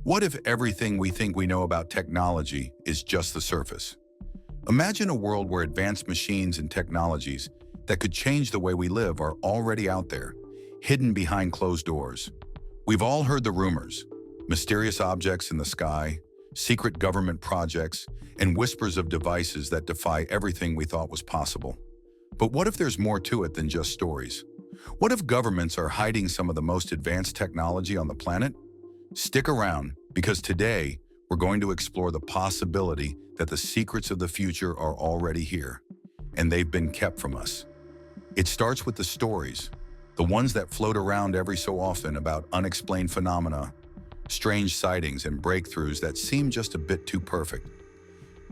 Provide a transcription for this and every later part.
What if everything we think we know about technology is just the surface? Imagine a world where advanced machines and technologies that could change the way we live are already out there, hidden behind closed doors. We've all heard the rumors: mysterious objects in the sky, secret government projects, and whispers of devices that defy everything we thought was possible. But what if there's more to it than just stories? What if governments are hiding some of the most advanced technology on the planet? Stick around, because today we're going to explore the possibility that the secrets of the future are already here, and they've been kept from us. It starts with the stories, the ones that float around every so often about unexplained phenomena, strange sightings, and breakthroughs that seem just a bit too perfect.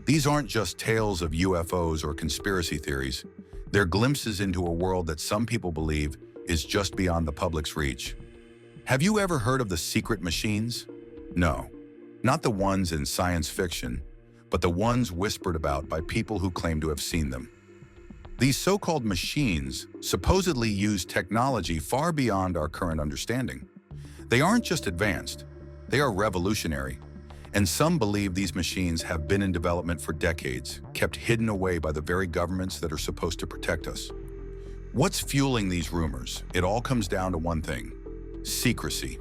These aren't just tales of UFOs or conspiracy theories. They're glimpses into a world that some people believe is just beyond the public's reach. Have you ever heard of the secret machines? No, not the ones in science fiction, but the ones whispered about by people who claim to have seen them. These so-called machines supposedly use technology far beyond our current understanding. They aren't just advanced, they are revolutionary, and some believe these machines have been in development for decades, kept hidden away by the very governments that are supposed to protect us. What's fueling these rumors? It all comes down to one thing: secrecy.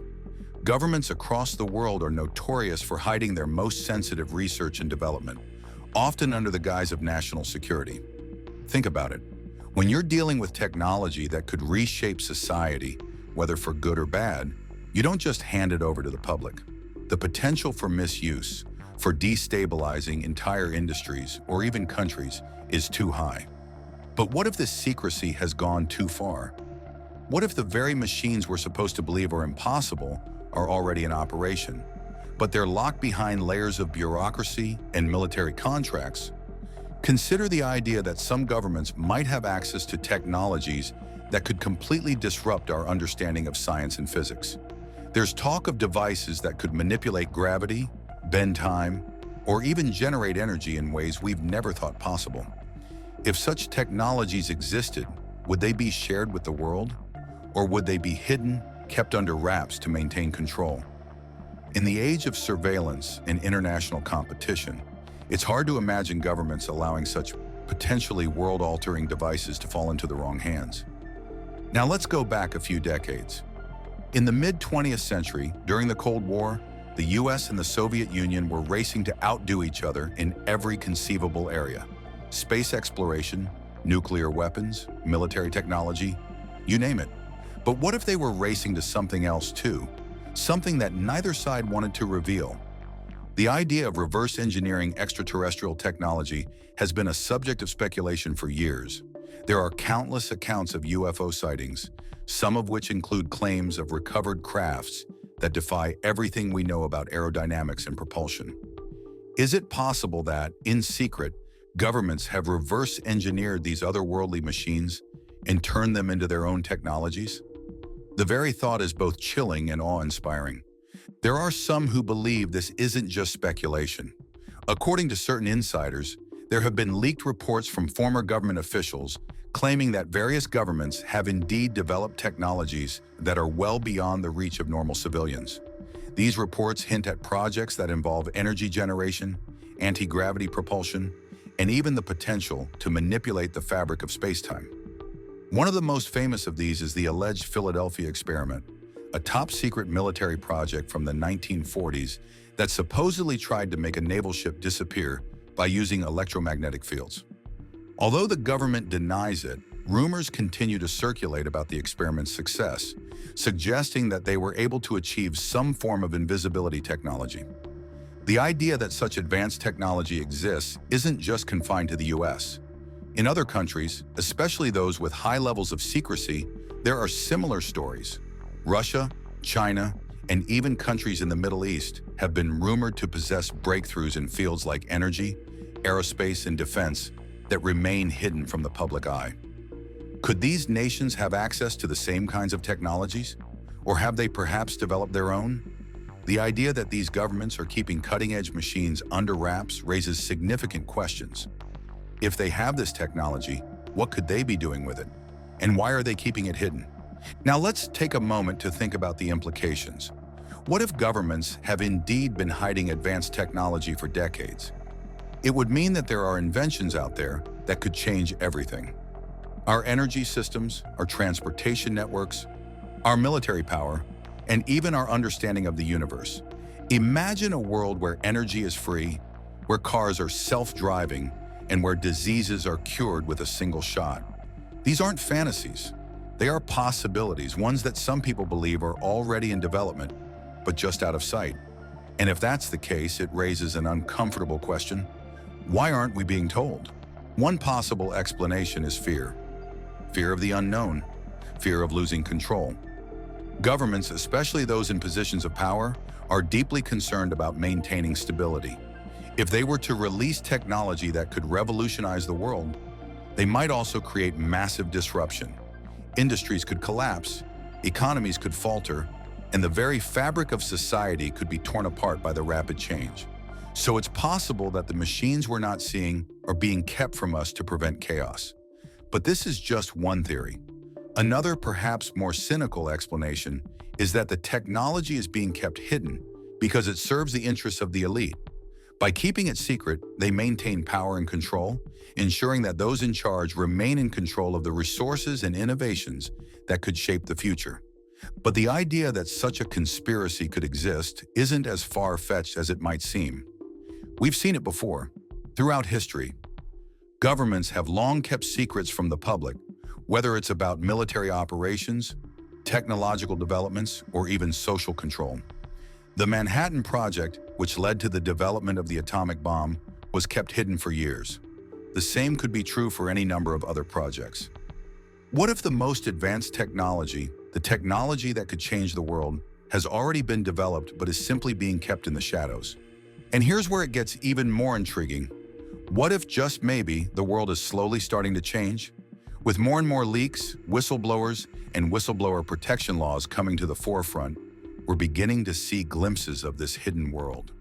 Governments across the world are notorious for hiding their most sensitive research and development, often under the guise of national security. Think about it. When you're dealing with technology that could reshape society, whether for good or bad, you don't just hand it over to the public. The potential for misuse, for destabilizing entire industries or even countries, is too high. But what if this secrecy has gone too far? What if the very machines we're supposed to believe are impossible are already in operation, but they're locked behind layers of bureaucracy and military contracts? Consider the idea that some governments might have access to technologies that could completely disrupt our understanding of science and physics. There's talk of devices that could manipulate gravity, bend time, or even generate energy in ways we've never thought possible. If such technologies existed, would they be shared with the world? Or would they be hidden, kept under wraps to maintain control? In the age of surveillance and international competition, it's hard to imagine governments allowing such potentially world-altering devices to fall into the wrong hands. Now let's go back a few decades. In the mid-20th century, during the Cold War, the US and the Soviet Union were racing to outdo each other in every conceivable area: space exploration, nuclear weapons, military technology, you name it. But what if they were racing to something else too? Something that neither side wanted to reveal. The idea of reverse engineering extraterrestrial technology has been a subject of speculation for years. There are countless accounts of UFO sightings, some of which include claims of recovered crafts that defy everything we know about aerodynamics and propulsion. Is it possible that, in secret, governments have reverse engineered these otherworldly machines and turned them into their own technologies? The very thought is both chilling and awe-inspiring. There are some who believe this isn't just speculation. According to certain insiders, there have been leaked reports from former government officials claiming that various governments have indeed developed technologies that are well beyond the reach of normal civilians. These reports hint at projects that involve energy generation, anti-gravity propulsion, and even the potential to manipulate the fabric of space-time. One of the most famous of these is the alleged Philadelphia experiment, a top-secret military project from the 1940s that supposedly tried to make a naval ship disappear by using electromagnetic fields. Although the government denies it, rumors continue to circulate about the experiment's success, suggesting that they were able to achieve some form of invisibility technology. The idea that such advanced technology exists isn't just confined to the US. In other countries, especially those with high levels of secrecy, there are similar stories. Russia, China, and even countries in the Middle East have been rumored to possess breakthroughs in fields like energy, aerospace, and defense that remain hidden from the public eye. Could these nations have access to the same kinds of technologies? Or have they perhaps developed their own? The idea that these governments are keeping cutting-edge machines under wraps raises significant questions. If they have this technology, what could they be doing with it? And why are they keeping it hidden? Now let's take a moment to think about the implications. What if governments have indeed been hiding advanced technology for decades? It would mean that there are inventions out there that could change everything. Our energy systems, our transportation networks, our military power, and even our understanding of the universe. Imagine a world where energy is free, where cars are self-driving, and where diseases are cured with a single shot. These aren't fantasies. They are possibilities, ones that some people believe are already in development, but just out of sight. And if that's the case, it raises an uncomfortable question. Why aren't we being told? One possible explanation is fear. Fear of the unknown, fear of losing control. Governments, especially those in positions of power, are deeply concerned about maintaining stability. If they were to release technology that could revolutionize the world, they might also create massive disruption. Industries could collapse, economies could falter, and the very fabric of society could be torn apart by the rapid change. So it's possible that the machines we're not seeing are being kept from us to prevent chaos. But this is just one theory. Another, perhaps more cynical explanation is that the technology is being kept hidden because it serves the interests of the elite. By keeping it secret, they maintain power and control, ensuring that those in charge remain in control of the resources and innovations that could shape the future. But the idea that such a conspiracy could exist isn't as far-fetched as it might seem. We've seen it before. Throughout history, governments have long kept secrets from the public, whether it's about military operations, technological developments, or even social control. The Manhattan Project, which led to the development of the atomic bomb, was kept hidden for years. The same could be true for any number of other projects. What if the most advanced technology, the technology that could change the world, has already been developed but is simply being kept in the shadows? And here's where it gets even more intriguing. What if, just maybe, the world is slowly starting to change? With more and more leaks, whistleblowers, and whistleblower protection laws coming to the forefront, we're beginning to see glimpses of this hidden world.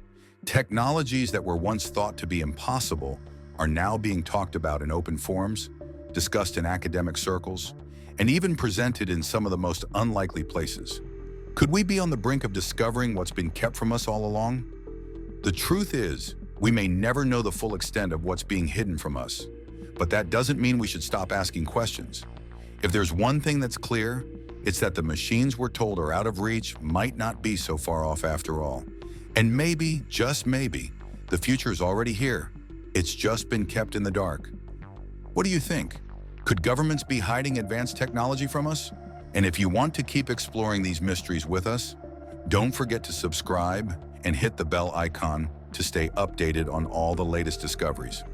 Technologies that were once thought to be impossible are now being talked about in open forums, discussed in academic circles, and even presented in some of the most unlikely places. Could we be on the brink of discovering what's been kept from us all along? The truth is, we may never know the full extent of what's being hidden from us, but that doesn't mean we should stop asking questions. If there's one thing that's clear, it's that the machines we're told are out of reach might not be so far off after all. And maybe, just maybe, the future is already here. It's just been kept in the dark. What do you think? Could governments be hiding advanced technology from us? And if you want to keep exploring these mysteries with us, don't forget to subscribe and hit the bell icon to stay updated on all the latest discoveries.